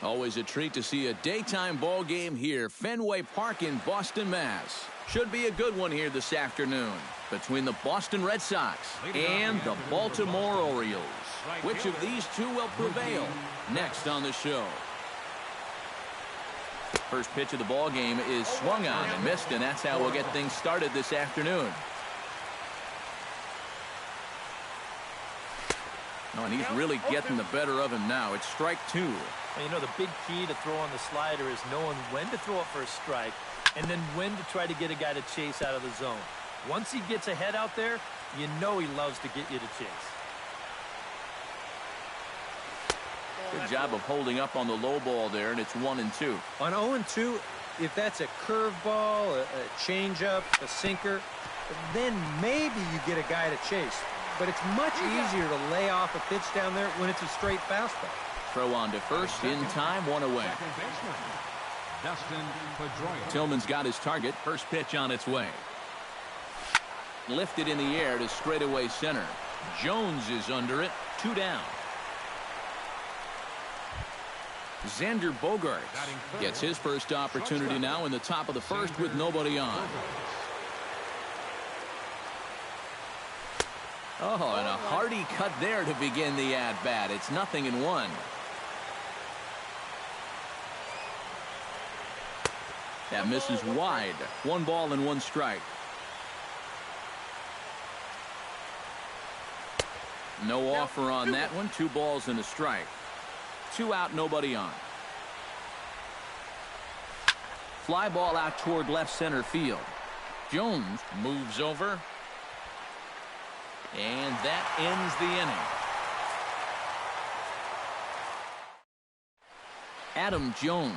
Always a treat to see a daytime ball game here, Fenway Park in Boston, Mass. Should be a good one here this afternoon between the Boston Red Sox and the Baltimore Orioles. Which of these two will prevail? Next on the show. First pitch of the ball game is swung on and missed, and that's how we'll get things started this afternoon. Oh, and he's really getting the better of him now. It's strike two. Well, you know, the big key to throw on the slider is knowing when to throw it for a strike and then when to try to get a guy to chase out of the zone. Once he gets ahead out there, you know he loves to get you to chase. Good job of holding up on the low ball there, and it's 1-2. On 0-2, if that's a curveball, a changeup, a sinker, then maybe you get a guy to chase. But it's much easier to lay off a pitch down there when it's a straight fastball. Throw on to first in time, one away. Tillman's got his target. First pitch on its way. Lifted in the air to straightaway center. Jones is under it. 2 down. Xander Bogaerts gets his first opportunity now in the top of the first with nobody on. Oh, and a hearty cut there to begin the at-bat. It's 0-1. That misses wide. 1 ball and 1 strike. No offer on that one. 2 balls and a strike. 2 out, nobody on. Fly ball out toward left center field. Jones moves over. And that ends the inning. Adam Jones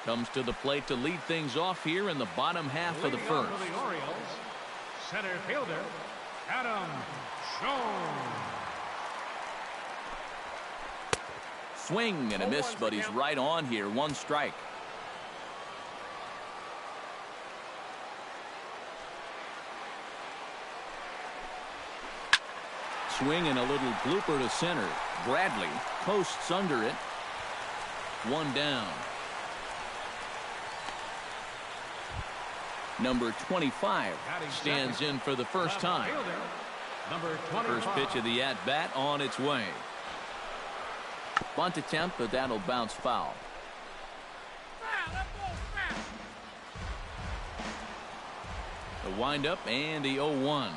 comes to the plate to lead things off here in the bottom half of the first. For the Orioles, center fielder Adam Jones. Swing and a miss, but he's right on here. 1 strike. Swing and a little blooper to center. Bradley coasts under it. 1 down. Number 25 stands in for the first time. First pitch of the at-bat on its way. Bunt attempt, but that'll bounce foul. The windup and the 0-1.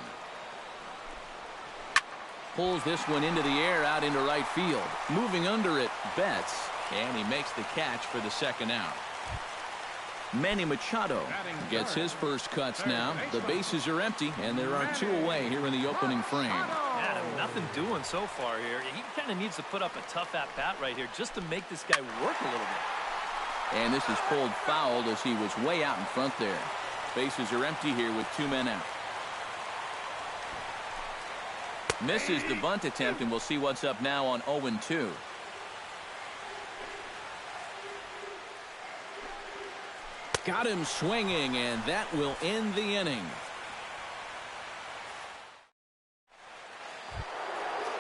Pulls this one into the air out into right field. Moving under it, Betts, and he makes the catch for the second out. Manny Machado gets his first cuts now. The bases are empty, and there are 2 away here in the opening frame. Adam, nothing doing so far here. He kind of needs to put up a tough at-bat right here just to make this guy work a little bit. And this is pulled foul as he was way out in front there. Bases are empty here with 2 men out. Misses the bunt attempt, and we'll see what's up now on 0-2. Got him swinging, and that will end the inning.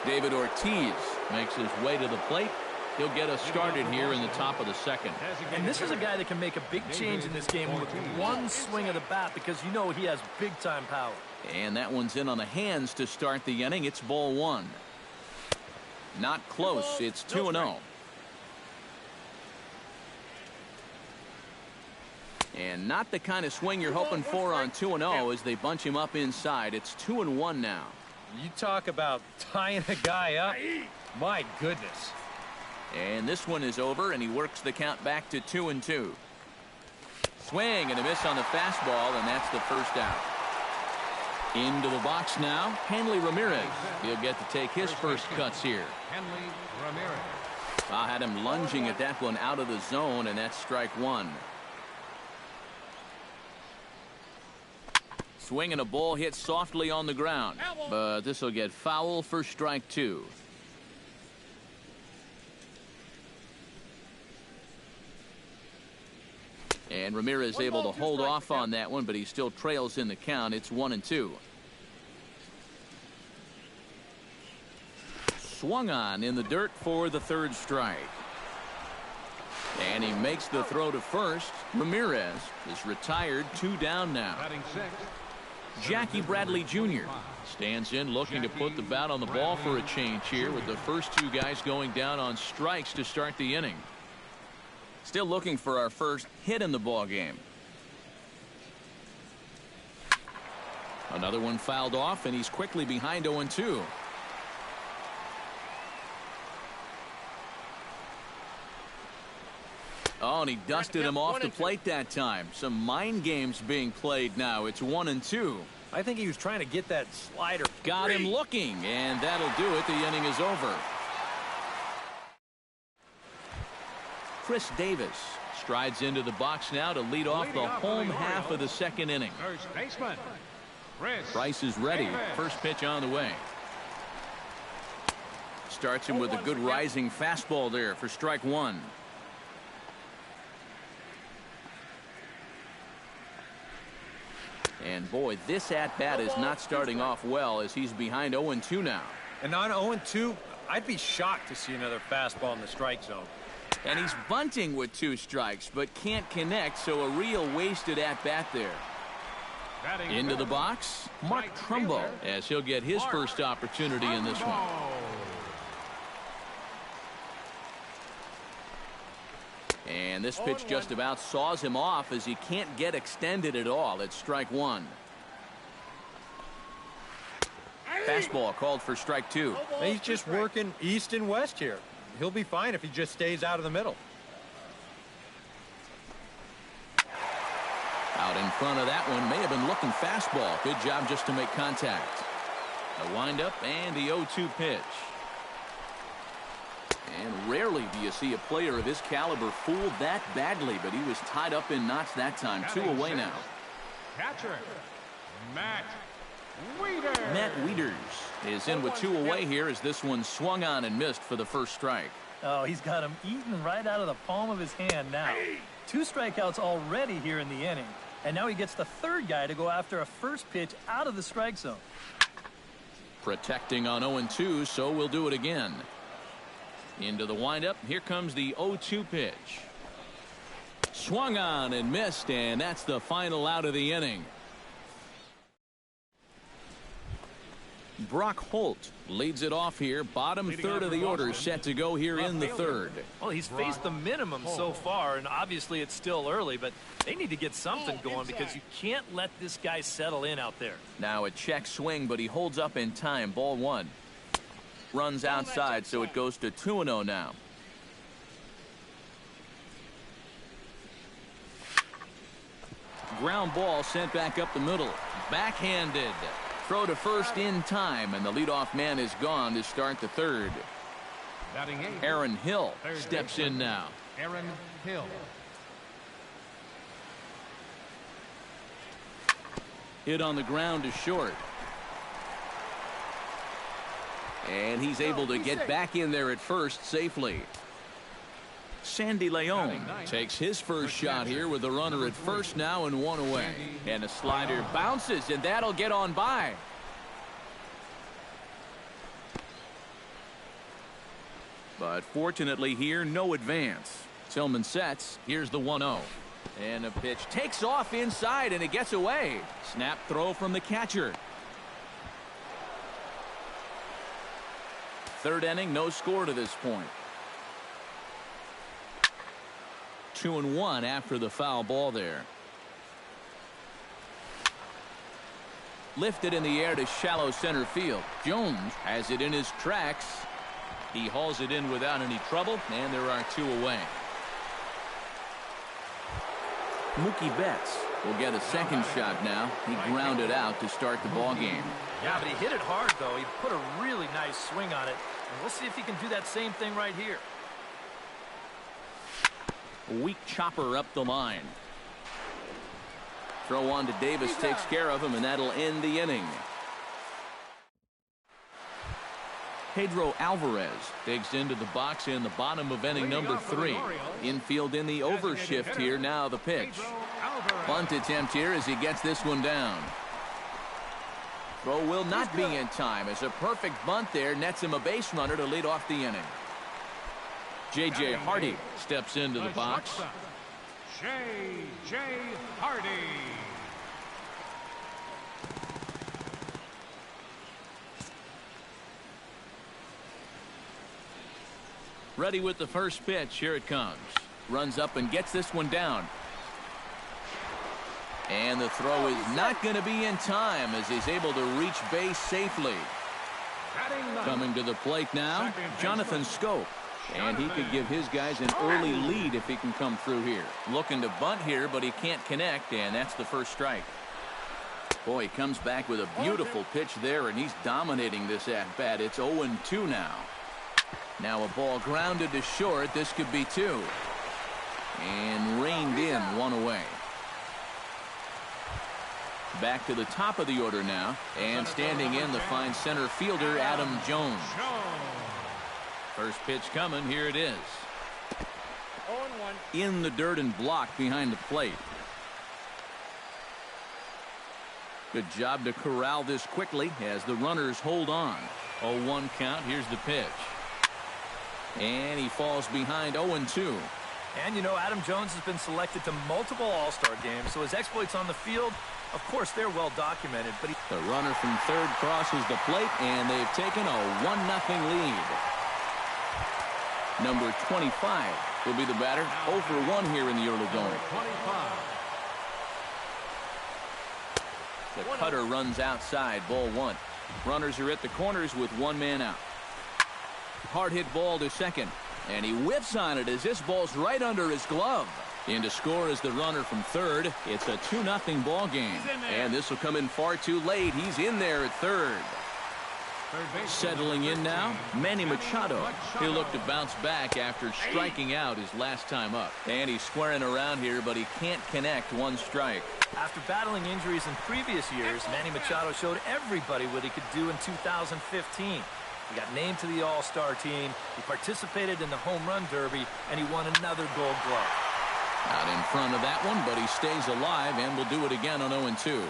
David Ortiz makes his way to the plate. He'll get us started here in the top of the second. And this is a guy that can make a big change in this game with 1 swing of the bat, because you know he has big-time power. And that one's in on the hands to start the inning. It's ball 1. Not close. It's 2-0. And not the kind of swing you're hoping for on 2-0 as they bunch him up inside. It's 2-1 now. You talk about tying a guy up. My goodness. And this one is over, and he works the count back to 2-2. Swing and a miss on the fastball, and that's the first out. Into the box now, Hanley Ramirez. He'll get to take his first cuts here. Hanley Ramirez. I had him lunging at that one out of the zone, and that's strike 1. Swing and a ball hit softly on the ground, but this will get foul for strike 2. And Ramirez able to hold off on that one, but he still trails in the count. It's 1-2. Swung on in the dirt for the 3rd strike. And he makes the throw to first. Ramirez is retired, 2 down now. Batting sixth. Jackie Bradley Jr. stands in looking to put the bat on the ball for a change here with the first 2 guys going down on strikes to start the inning. Still looking for our first hit in the ball game. Another one fouled off, and he's quickly behind 0-2. Oh, and he dusted him off the plate that time. Some mind games being played now. It's 1-2. I think he was trying to get that slider. Got him looking, and that'll do it. The inning is over. Chris Davis strides into the box now to lead off the home half of the second inning. First baseman. Price is ready. First pitch on the way. Starts him with a good rising fastball there for strike 1. And boy, this at-bat is not starting off well as he's behind 0-2 now. And on 0-2, I'd be shocked to see another fastball in the strike zone. And he's bunting with 2 strikes, but can't connect, so a real wasted at-bat there. Into the box, Mark Trumbo, as he'll get his first opportunity in this one. And this pitch just about saws him off as he can't get extended at all. It's strike 1. Fastball called for strike 2. He's just working east and west here. He'll be fine if he just stays out of the middle. Out in front of that one, may have been looking fastball. Good job just to make contact. A windup and the 0-2 pitch. And rarely do you see a player of his caliber fooled that badly, but he was tied up in knots that time. 2 away now. Catcher, Matt Wieters. Matt Wieters is in with 2 away here as this one swung on and missed for the first strike. Oh, he's got him eaten right out of the palm of his hand now. 2 strikeouts already here in the inning. And now he gets the 3rd guy to go after a first pitch out of the strike zone. Protecting on 0-2, so we'll do it again. Into the windup. Here comes the 0-2 pitch. Swung on and missed, and that's the final out of the inning. Brock Holt leads it off here. Bottom third of the order set to go here in the 3rd. Well, he's faced the minimum so far, and obviously it's still early, but they need to get something going because you can't let this guy settle in out there. Now a check swing, but he holds up in time. Ball 1. Runs outside, so it goes to 2-0 now. Ground ball sent back up the middle. Backhanded. Throw to first in time, and the leadoff man is gone to start the 3rd. Aaron Hill steps in now. Aaron Hill. Hit on the ground to short. And he's able to get back in there at first safely. Sandy Leon takes his first shot here with the runner at first now and 1 away. And a slider bounces, and that'll get on by. But fortunately here, no advance. Tillman sets. Here's the 1-0. And a pitch takes off inside, and it gets away. Snap throw from the catcher. 3rd inning, no score to this point. 2-1 after the foul ball there. Lifted in the air to shallow center field. Jones has it in his tracks. He hauls it in without any trouble, and there are 2 away. Mookie Betts will get a second shot now. He grounded out to start the ball game. Yeah, but he hit it hard, though. He put a really nice swing on it. And we'll see if he can do that same thing right here. A weak chopper up the line. Throw on to Davis takes care of him, and that'll end the inning. Pedro Alvarez digs into the box in the bottom of inning number 3. Infield in the overshift here. Now the pitch. Bunt attempt here as he gets this one down. Throw will not be in time as a perfect bunt there nets him a base runner to lead off the inning. J.J. Hardy steps into the box. J.J. Hardy. Ready with the first pitch. Here it comes. Runs up and gets this one down. And the throw is not going to be in time as he's able to reach base safely. Coming to the plate now, Jonathan Scope. And he could give his guys an early lead if he can come through here. Looking to bunt here, but he can't connect, and that's the first strike. Boy, he comes back with a beautiful pitch there, and he's dominating this at-bat. It's 0-2 now. Now a ball grounded to short. This could be 2. And reined in, 1 away. Back to the top of the order now. And standing in, the fine center fielder, Adam Jones. First pitch coming. Here it is. 0-1. In the dirt and blocked behind the plate. Good job to corral this quickly as the runners hold on. 0-1 count. Here's the pitch. And he falls behind 0-2. And you know, Adam Jones has been selected to multiple All-Star games, so his exploits on the field, of course, they're well documented. But the runner from third crosses the plate, and they've taken a 1-0 lead. Number 25 will be the batter. 0 for 1 here in the early going. The cutter runs outside, ball 1. Runners are at the corners with 1 man out. Hard hit ball to second, and he whiffs on it as this ball's right under his glove. In to score is the runner from third. It's a 2-0 ball game, and this will come in far too late. He's in there at third. Settling in now, Manny Machado. He'll look to bounce back after striking out his last time up. And he's squaring around here, but he can't connect. 1 strike. After battling injuries in previous years, Manny Machado showed everybody what he could do in 2015. He got named to the All-Star team, he participated in the Home Run Derby, and he won another Gold Glove. Out in front of that one, but he stays alive and will do it again on 0-2.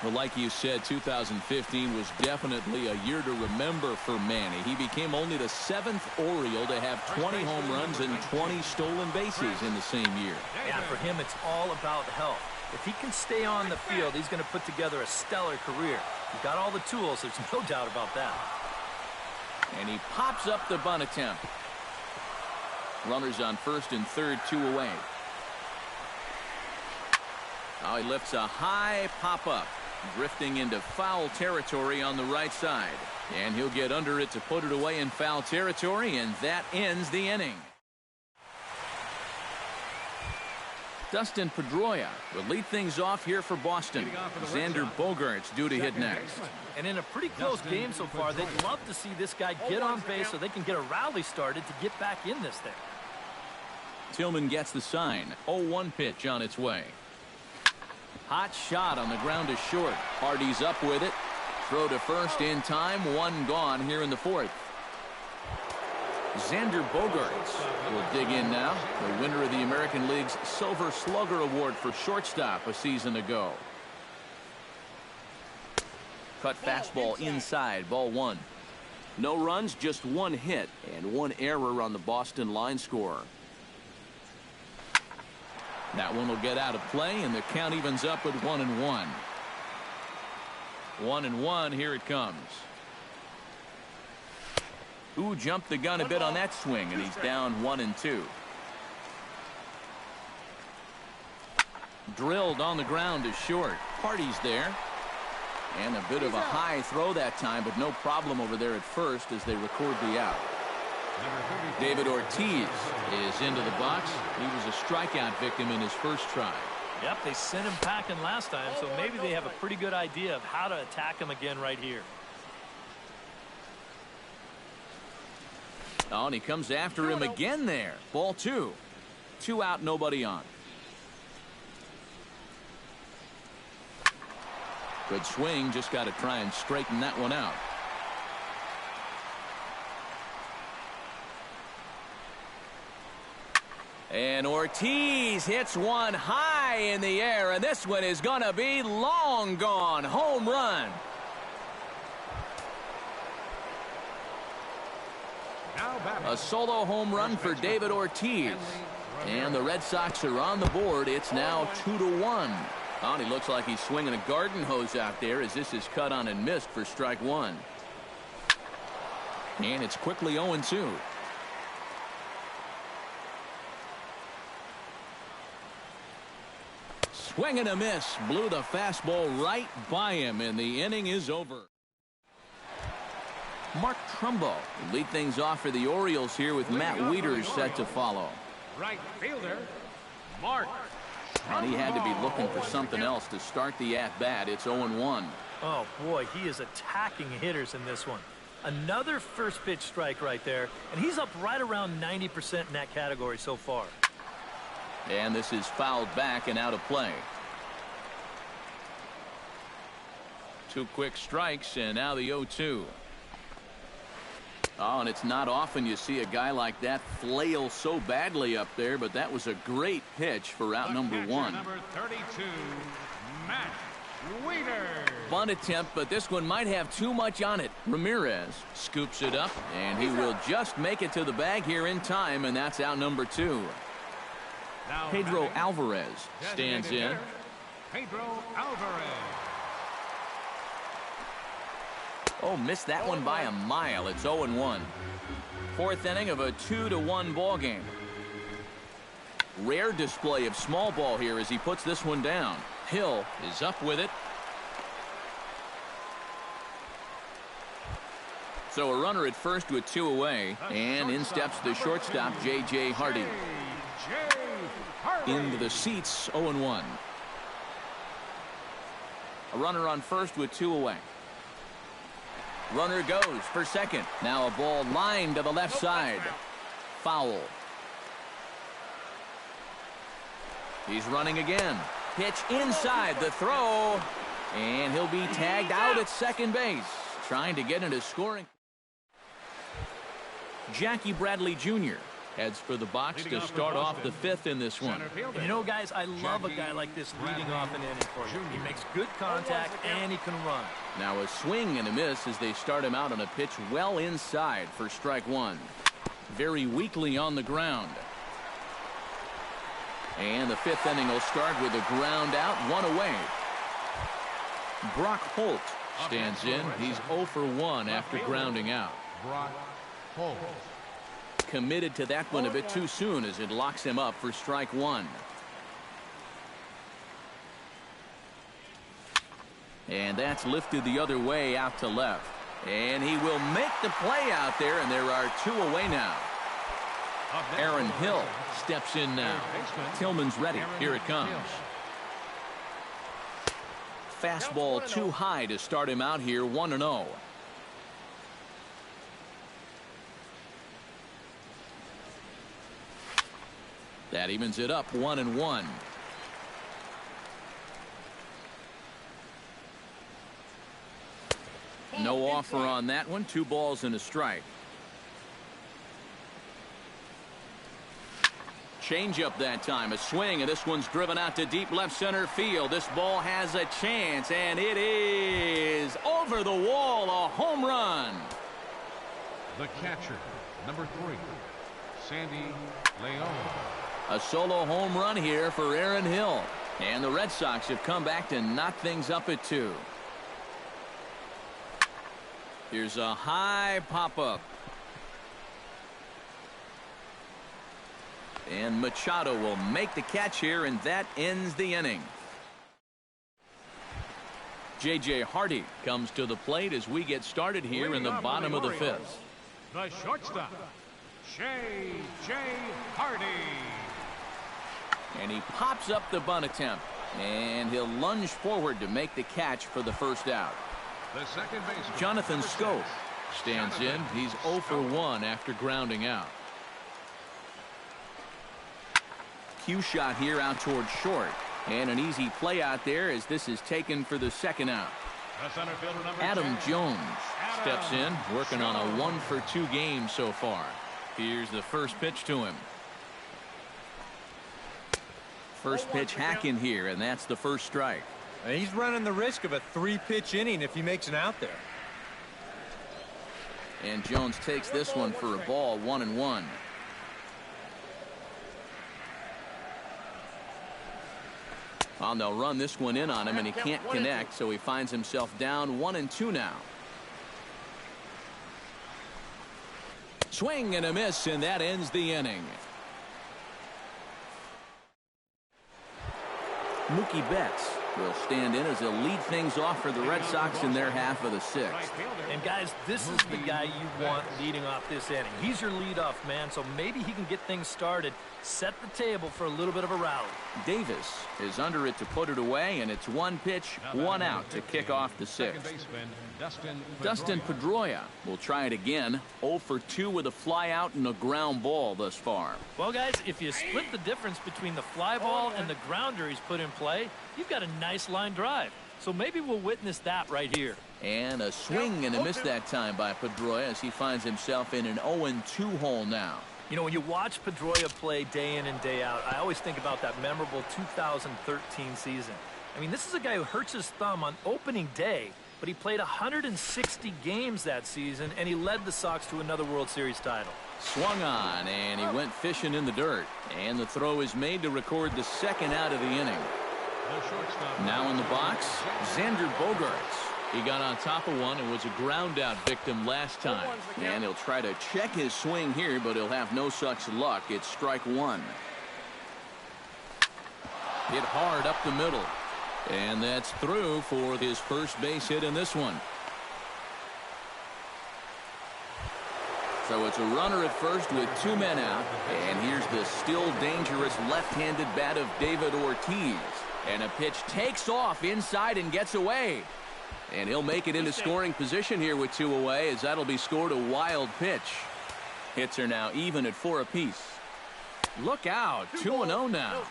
Well, like you said, 2015 was definitely a year to remember for Manny. He became only the 7th Oriole to have 20 home runs and 20 stolen bases in the same year. Yeah, for him, it's all about health. If he can stay on the field, he's going to put together a stellar career. He's got all the tools, there's no doubt about that. And he pops up the bunt attempt. Runners on first and third, 2 away. Now he lifts a high pop-up, drifting into foul territory on the right side. And he'll get under it to put it away in foul territory, and that ends the inning. Dustin Pedroia will lead things off here for Boston. Xander Bogaerts due to hit next. And in a pretty close game so far, they'd love to see this guy get on base so they can get a rally started to get back in this thing. Tillman gets the sign. 0-1 pitch on its way. Hot shot on the ground to short. Hardy's up with it. Throw to first in time. 1 gone here in the 4th. Xander Bogaerts will dig in now. The winner of the American League's Silver Slugger Award for shortstop a season ago. Cut fastball inside, ball 1. No runs, just 1 hit and 1 error on the Boston line score. That one will get out of play, and the count evens up with 1-1. 1-1, here it comes. Ooh, jumped the gun a bit on that swing, and he's down 1-2. Drilled on the ground to short. Hardy's there. And a bit of a high throw that time, but no problem over there at first as they record the out. David Ortiz is into the box. He was a strikeout victim in his first try. Yep, they sent him packing last time, so maybe they have a pretty good idea of how to attack him again right here. Oh, and he comes after him again there. Ball 2. 2 out, nobody on. Good swing, just got to try and straighten that one out. And Ortiz hits one high in the air, and this one is going to be long gone. Home run. Now A solo home run for David Ortiz. And the Red Sox are on the board. It's now 2-1. Oh, and he looks like he's swinging a garden hose out there as this is cut on and missed for strike one. And it's quickly 0-2. Swing and a miss. Blew the fastball right by him, and the inning is over. Mark Trumbo will lead things off for the Orioles here with Matt Wieters set to follow. Right fielder, Mark. And he had to be looking for something else to start the at-bat. It's 0-1. Oh, boy, he is attacking hitters in this one. Another first pitch strike right there, and he's up right around 90% in that category so far. And this is fouled back and out of play. 2 quick strikes, and now the 0-2. Oh, and it's not often you see a guy like that flail so badly up there, but that was a great pitch for out number 1. Number 32, Matt Wieters. Bunt attempt, but this one might have too much on it. Ramirez scoops it up, and he will just make it to the bag here in time, and that's out number 2. Now Pedro Alvarez stands in. Pedro Alvarez. Oh, missed that one by a mile. It's 0-1. 4th inning of a 2-1 ball game. Rare display of small ball here as he puts this one down. Hill is up with it. So a runner at first with 2 away, and in steps the shortstop J.J. Hardy. Into the seats, 0-1. A runner on first with 2 away. Runner goes for second. Now a ball lined to the left side. Foul. He's running again. Pitch inside the throw. And he'll be tagged out at second base. Trying to get into scoring. Jackie Bradley Jr. heads for the box to start off the 5th in this one. And you know, guys, I love a guy like this leading off an inning for you. He makes good contact and he can run. Now a swing and a miss as they start him out on a pitch well inside for strike 1. Very weakly on the ground. And the 5th inning will start with a ground out, 1 away. Brock Holt stands in. He's 0 for 1 after grounding out. Brock Holt. Committed to that one a bit too soon as it locks him up for strike 1. And that's lifted the other way out to left. And he will make the play out there, and there are 2 away now. Aaron Hill steps in now. Tillman's ready. Here it comes. Fastball too high to start him out here, 1-0. That evens it up, 1-1. No offer on that one. 2 balls and a strike. Change up that time. A swing, and this one's driven out to deep left center field. This ball has a chance, and it is over the wall. A home run. The catcher, number 3, Sandy Leon. A solo home run here for Aaron Hill. And the Red Sox have come back to knock things up at 2. Here's a high pop-up. And Machado will make the catch here, and that ends the inning. J.J. Hardy comes to the plate as we get started here in the bottom of the 5th. The shortstop, J.J. Hardy. And he pops up the bunt attempt, and he'll lunge forward to make the catch for the first out. The second baseman, Jonathan Schoop stands in. He's 0 for 1 after grounding out. Cue shot here out towards short, and an easy play out there as this is taken for the second out. the center fielder, number Adam 10, Jones steps in, working on a 1 for 2 game so far. Here's the first pitch to him. First pitch hacking here, and that's the first strike. And he's running the risk of a 3-pitch inning if he makes an out there. And Jones takes this one for a ball, 1-1. Well, they'll run this one in on him, and he can't connect, so he finds himself down 1-2 now. Swing and a miss, and that ends the inning. Mookie Betts will stand in as he'll lead things off for the Red Sox in their half of the sixth. And guys, this is the guy you want leading off this inning. He's your leadoff man, so maybe he can get things started, set the table for a little bit of a rally. Davis is under it to put it away, and it's one pitch, one out to kick off the sixth. Dustin Pedroia will try it again. 0 for 2 with a fly out and a ground ball thus far. Well, guys, if you split the difference between the fly ball and the grounder he's put in play, you've got a nice line drive. So maybe we'll witness that right here. And a swing and a miss that time by Pedroia as he finds himself in an 0-2 hole now. You know, when you watch Pedroia play day in and day out, I always think about that memorable 2013 season. I mean, this is a guy who hurts his thumb on opening day, but he played 160 games that season, and he led the Sox to another World Series title. Swung on, and he went fishing in the dirt. And the throw is made to record the second out of the inning. Now in the box, Xander Bogaerts. He got on top of one and was a ground-out victim last time. And he'll try to check his swing here, but he'll have no such luck. It's strike one. Hit hard up the middle. And that's through for his first base hit in this one. So it's a runner at first with 2 men out. And here's the still dangerous left-handed bat of David Ortiz. And a pitch takes off inside and gets away. And he'll make it into scoring position here with 2 away, as that'll be scored a wild pitch. Hits are now even at 4 apiece. Look out, 2-0 now.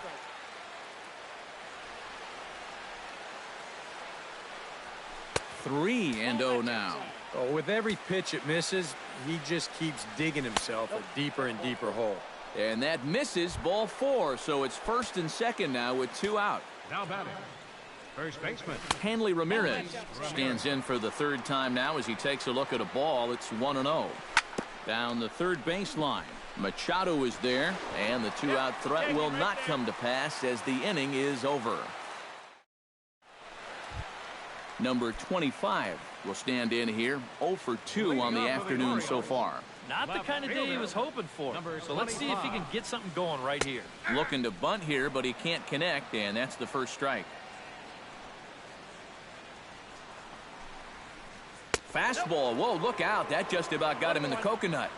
Three and 0 now. Oh, with every pitch it misses, he just keeps digging himself a deeper and deeper hole. And that misses, ball 4, so it's first and second now with 2 out. Now batting, first baseman Hanley Ramirez stands in for the third time now as he takes a look at a ball. It's 1-0. Down the third baseline, Machado is there, and the 2-out threat will not come to pass as the inning is over. Number 25 will stand in here, 0 for 2 on the afternoon so far. Not the kind of day he was hoping for. So let's see if he can get something going right here. Looking to bunt here, but he can't connect, and that's the first strike. Fastball. Whoa, look out. That just about got him in the coconut.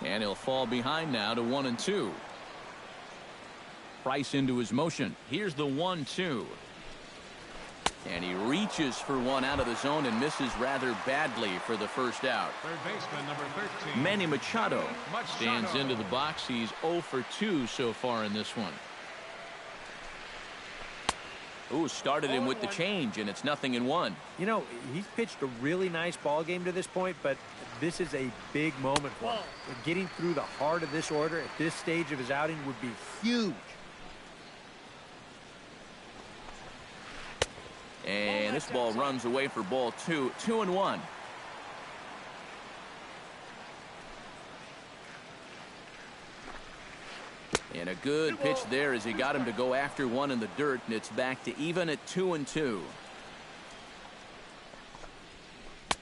And he'll fall behind now to 1-2. Price into his motion. Here's the 1-2. And he reaches for one out of the zone and misses rather badly for the first out. third baseman number 13 Manny Machado stands into the box. He's 0 for 2 so far in this one. Ooh, started him with the change, and it's 0-1. You know, he's pitched a really nice ball game to this point, but this is a big moment for him. Getting through the heart of this order at this stage of his outing would be huge. And this ball runs away for ball 2. 2-1. And a good pitch there as he got him to go after one in the dirt, and it's back to even at 2-2.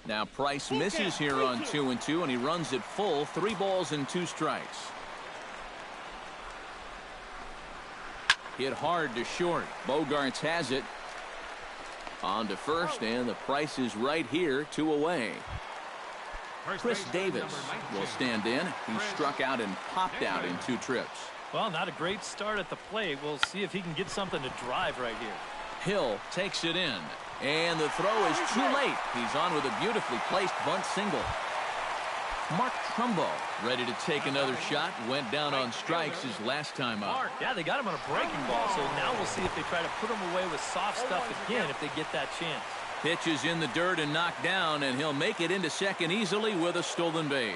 Now Price misses here on 2-2, and he runs it full. 3 balls and 2 strikes. Hit hard to short. Bogaerts has it. On to first, and the Price is right here, 2 away. Chris Davis will stand in. He struck out and popped out in 2 trips. Well, not a great start at the plate. We'll see if he can get something to drive right here. Hill takes it in, and the throw is too late. He's on with a beautifully placed bunt single. Mark Trumbo ready to take another shot. Went down on strikes his last time up. Yeah, they got him on a breaking ball, so now we'll see if they try to put him away with soft stuff again if they get that chance. Pitch is in the dirt and knocked down, and he'll make it into second easily with a stolen base.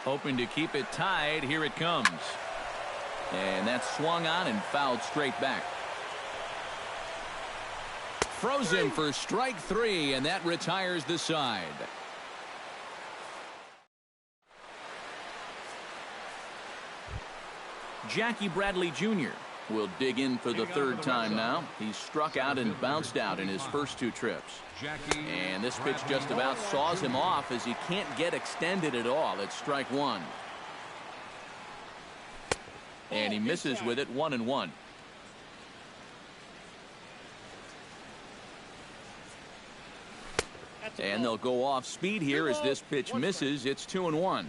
Hoping to keep it tied. Here it comes. And that's swung on and fouled straight back. Throws him for strike 3, and that retires the side. Jackie Bradley Jr. will dig in for the third time now. He's struck out and bounced out in his first 2 trips. And this pitch just about saws him off as he can't get extended at all. It's strike 1. And he misses with it, 1-1. And they'll go off speed here as this pitch misses. It's 2-1.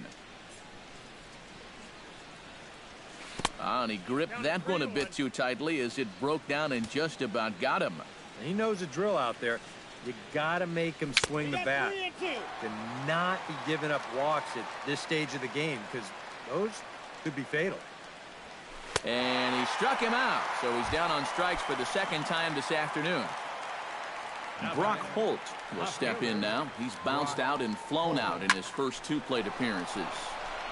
And he gripped that one a bit too tightly as it broke down and just about got him. He knows the drill out there. You got to make him swing the bat. Cannot be giving up walks at this stage of the game because those could be fatal. And he struck him out, so he's down on strikes for the second time this afternoon. Brock Holt will step in now. He's bounced out and flown out in his first 2 plate appearances.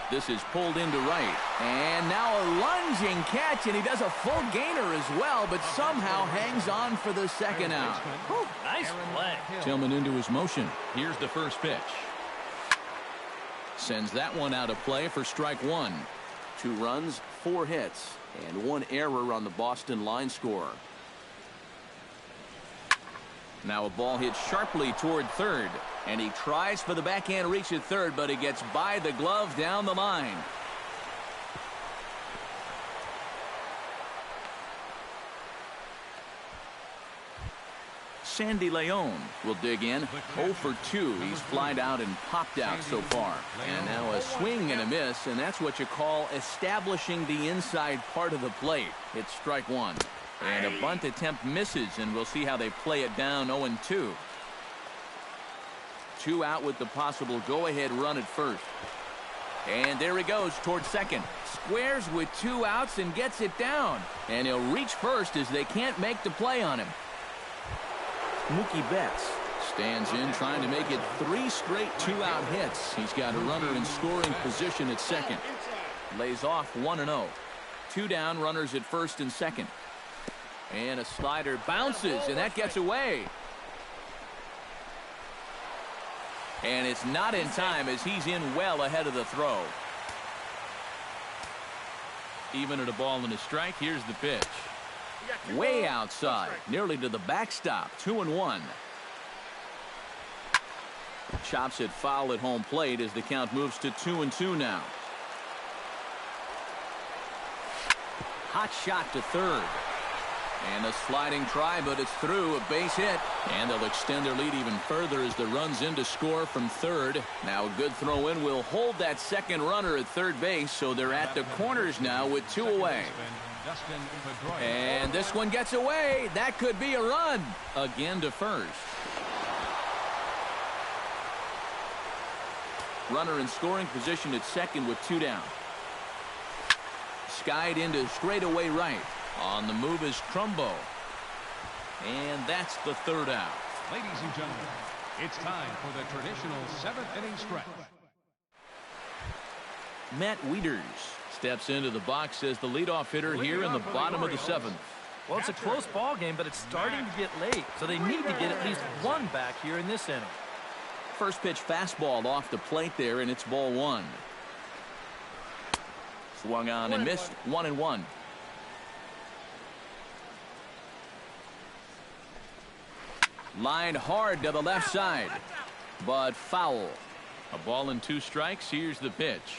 This is pulled into right. And now a lunging catch, and he does a full gainer as well, but somehow hangs on for the second out. Whew, nice play. Tillman into his motion. Here's the first pitch. Sends that one out of play for strike 1. 2 runs, 4 hits, and 1 error on the Boston line score. Now a ball hit sharply toward third, and he tries for the backhand reach at third, but he gets by the glove down the line. Sandy Leon will dig in. 0 for 2. He's flied out and popped out so far. And now a swing and a miss, and that's what you call establishing the inside part of the plate. It's strike 1. And a bunt attempt misses, and we'll see how they play it down. 0-2. 2 out with the possible go-ahead run at first. And there he goes toward second. Squares with 2 outs and gets it down. And he'll reach first as they can't make the play on him. Mookie Betts stands in, trying to make it 3 straight 2-out hits. He's got a runner in scoring position at second. Lays off 1-0. 2 down, runners at first and second. And a slider bounces, and that gets away. And it's not in time as he's in well ahead of the throw. Even at a ball and a strike, here's the pitch. Way outside, nearly to the backstop. 2-1. Chops it foul at home plate as the count moves to 2-2 now. Hot shot to third. And a sliding try, but it's through. A base hit. And they'll extend their lead even further as the run's in to score from third. Now a good throw in will hold that second runner at third base, so they're at the corners now with 2 away. And this one gets away. That could be a run. Again to first. Runner in scoring position at second with 2 down. Skied into straightaway right. On the move is Trumbo. And that's the 3rd out. Ladies and gentlemen, it's time for the traditional 7th inning stretch. Matt Wieters steps into the box as the leadoff hitter here in the bottom of the 7th. Well, it's a close ball game, but it's starting to get late, so they need to get at least 1 back here in this inning. First pitch fastball off the plate there, and it's ball 1. Swung on and missed. 1-1. Lined hard to the left side, but foul. A ball and 2 strikes. Here's the pitch.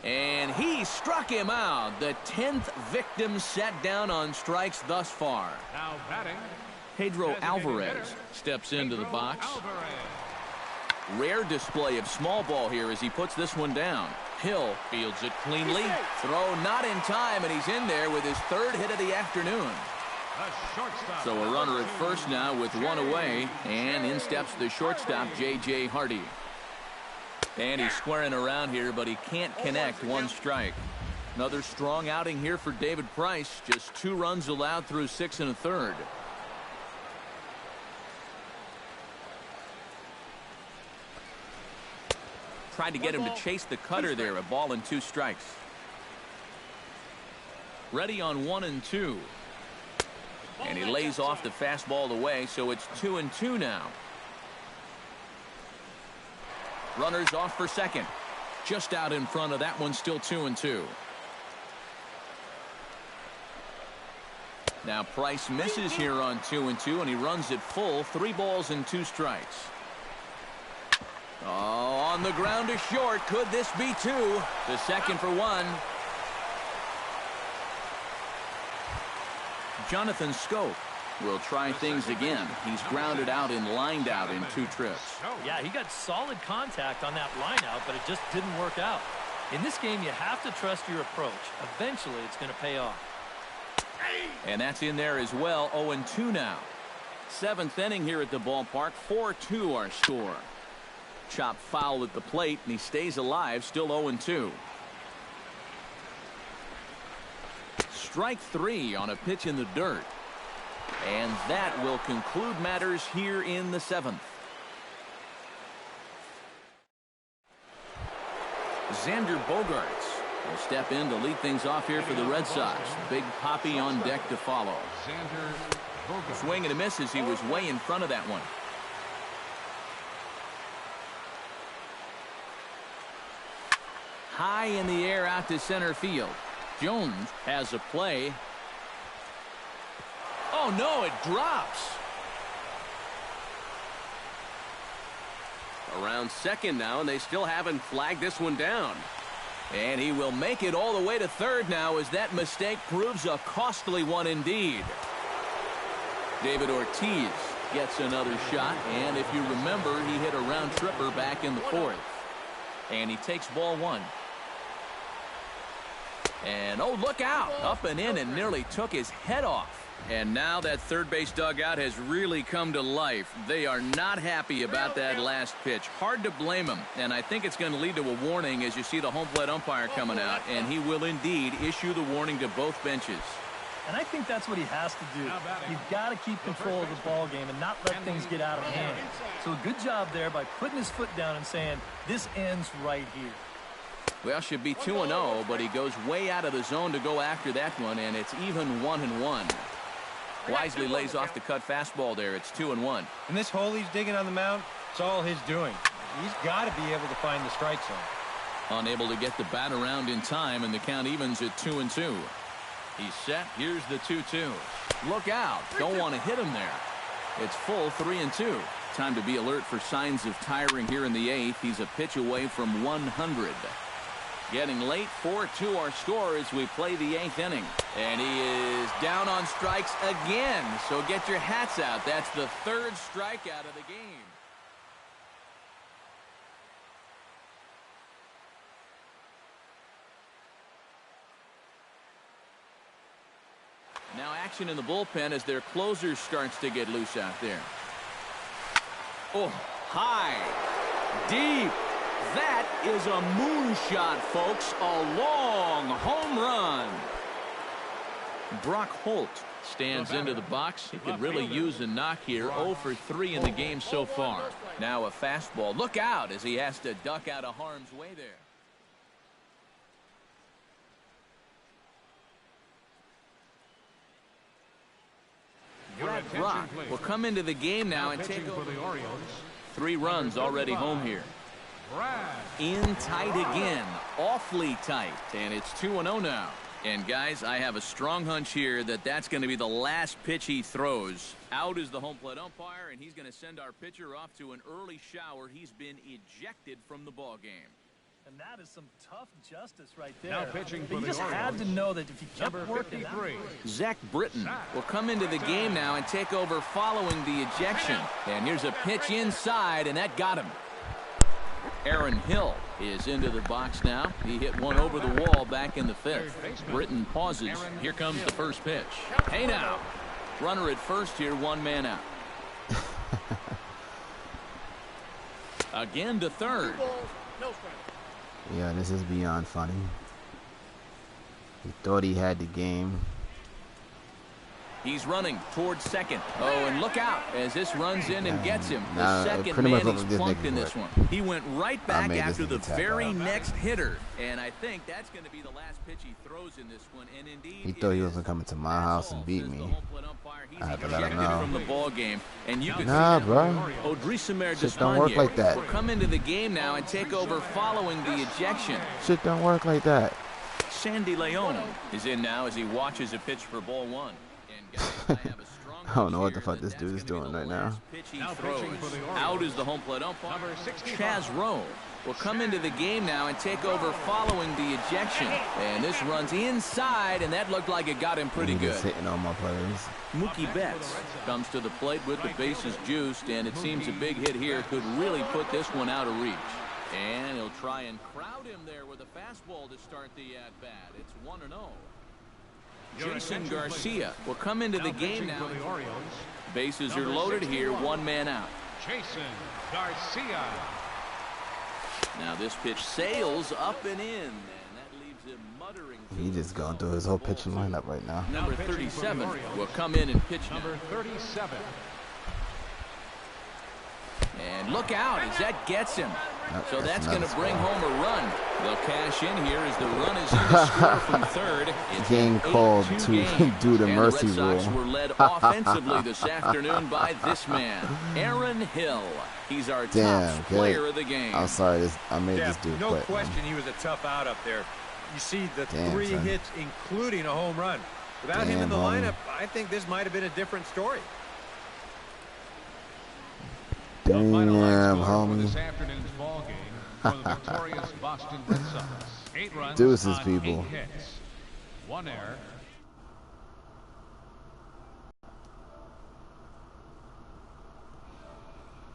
And he struck him out. The 10th victim set down on strikes thus far. Now batting, Pedro Alvarez steps into the box. Rare display of small ball here as he puts this one down. Hill fields it cleanly. Throw not in time, and he's in there with his 3rd hit of the afternoon. So a runner at first now with 1 away, and in steps the shortstop, J.J. Hardy. And he's squaring around here, but he can't connect. 1 strike. Another strong outing here for David Price. Just 2 runs allowed through 6 1/3. Tried to get him to chase the cutter there. A ball and 2 strikes. Ready on 1-2. And he lays off the fastball away, so it's 2-2 now. Runners off for second. Just out in front of that one, still 2-2. Now Price misses here on 2-2, and he runs it full. 3 balls and 2 strikes. Oh, on the ground to short. Could this be 2? The second for 1. Jonathan Scope will try things again. He's grounded out and lined out in 2 trips. Yeah, he got solid contact on that line out, but it just didn't work out. In this game, you have to trust your approach. Eventually, it's going to pay off. And that's in there as well. 0-2 now. 7th inning here at the ballpark. 4-2 our score. Chop foul at the plate, and he stays alive. Still 0-2. Strike 3 on a pitch in the dirt. And that will conclude matters here in the 7th. Xander Bogaerts will step in to lead things off here for the Red Sox. Big Poppy on deck to follow. Swing and a miss as he was way in front of that one. High in the air out to center field. Jones has a play. Oh no, it drops. Around second now, and they still haven't flagged this one down. And he will make it all the way to third now, as that mistake proves a costly one indeed. David Ortiz gets another shot, and if you remember, he hit a round tripper back in the 4th. And he takes ball 1. And oh, look out, up and in, and nearly took his head off. And now that third base dugout has really come to life. They are not happy about that last pitch. Hard to blame him, and I think it's going to lead to a warning as you see the home plate umpire coming out, and he will indeed issue the warning to both benches. And I think that's what he has to do. You've got to keep control of the ball game and not let things get out of hand. So a good job there by putting his foot down and saying, this ends right here. Well, should be 2-0, but he goes way out of the zone to go after that one, and it's even 1-1. Wisely lays off the cut fastball there. It's 2-1. And this hole he's digging on the mound, it's all his doing. He's got to be able to find the strike zone. Unable to get the bat around in time, and the count evens at 2-2. He's set. Here's the 2-2. Look out. Don't want to hit him there. It's full 3-2. Time to be alert for signs of tiring here in the 8th. He's a pitch away from 100. Getting late, 4-2 our score as we play the 8th inning. And he is down on strikes again. So get your hats out. That's the 3rd strikeout of the game. Now action in the bullpen as their closer starts to get loose out there. Oh, high, deep. That is a moonshot, folks. A long home run. Brock Holt stands into the box. He could really use a knock here. 0 for 3 in the game so far. Now a fastball. Look out as he has to duck out of harm's way there. Brad Brock will come into the game now and take over. 3 runs already home here. In tight again, awfully tight, and it's 2-0 now. And guys, I have a strong hunch here that that's going to be the last pitch he throws. Out is the home plate umpire, and he's going to send our pitcher off to an early shower. He's been ejected from the ball game. And that is some tough justice right there. Now pitching for you the just Orioles. had to know that if he kept working. Zach Britton will come into the game now and take over following the ejection. And here's a pitch inside, and that got him. Aaron Hill is into the box now. He hit one over the wall back in the 5th. Britton pauses. Here comes the first pitch. Hey now. Runner at first here, 1 man out. Again to third. Yeah, this is beyond funny. He thought he had the game. He's running towards second. Oh, and look out as this runs in and gets him. The Nah, second pretty man much he's this plunked nigga in for this it. one. He went right back made after this the nigga tap very out. next hitter. And I think that's going to be the last pitch he throws in this one. And indeed, He thought he was gonna come into my house and beat me. I had to let him know. From the ball game, and you can Nah, see bro. Odrisamer Shit don't work like that. will come into the game now and take over following the ejection. Shit don't work like that. Sandy Leon is in now as he watches a pitch for ball one. And guys, I have a strong I don't know what the hunch fuck here this that dude that's is gonna be doing the right now. last pitch he Now throws. pitching for the Orioles. Out is the home plate umpire. Number 65. Chaz Rowe will come into the game now and take over following the ejection. And this runs inside, and that looked like it got him pretty He good. just hitting on my players. Mookie Betts comes to the plate with the bases juiced, and it seems a big hit here could really put this one out of reach. And he'll try and crowd him there with a fastball to start the at-bat. It's 1-0. Jason Garcia will come into the game now. For the Orioles, Bases are loaded here, one man out. Jason Garcia. Now this pitch sails up and in, and that leaves him muttering. He just going through his whole pitching lineup right now. Number 37 will come in and pitch now. Number 37. And look out as that gets him. So that's going to another bring score. home a run. They'll cash in here as the run is in to score from third. It's Game an called 8-2 to game. do the And mercy the Red Sox rule. were led offensively this afternoon by this man, Aaron Hill. He's our Damn, top good. player of the game. I'm sorry, I made Yeah, this dude no quit. question Man. he was a tough out up there. You see the Damn, 3 son. hits, including a home run. Without him in the Damn, homie. lineup, I think this might have been a different story. The final line Damn, score for this homie. afternoon's ball game for the victorious Boston Red Sox. 8 runs Deuces, on people. 8 hits. 1 error.